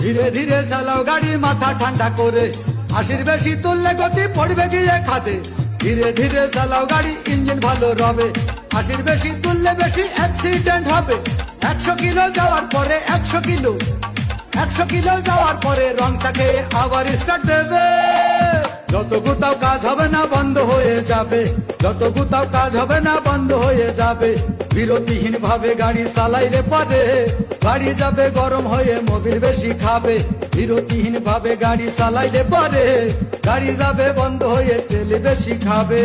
ধীরে ধীরে চালাও গাড়ি মাথা ঠান্ডা করে, 80 বেশি তুললে গতি পড়বে গিয়ে খাদে। ধীরে ধীরে চালাও গাড়ি, ইঞ্জিন ভালো রবে, 80 বেশি তুললে বেশি অ্যাক্সিডেন্ট হবে। 100 কিলো যাওয়ার পরে 100 কিলো যাওয়ার পরে রং চাকে আবার স্টার্ট দেবে। যত গুতাও কাজ হবে না বন্ধ হয়ে যাবে, যত গুতাও কাজ হবে না বন্ধ হয়ে যাবে। বিরতিহীন ভাবে গাড়ি চালাইলে পরে গাড়ি যাবে গরম হয়ে, মোবিল বেশি খাবে। বিরতিহীন ভাবে গাড়ি চালাইলে পরে গাড়ি যাবে বন্ধ হয়ে, তেল বেশি খাবে।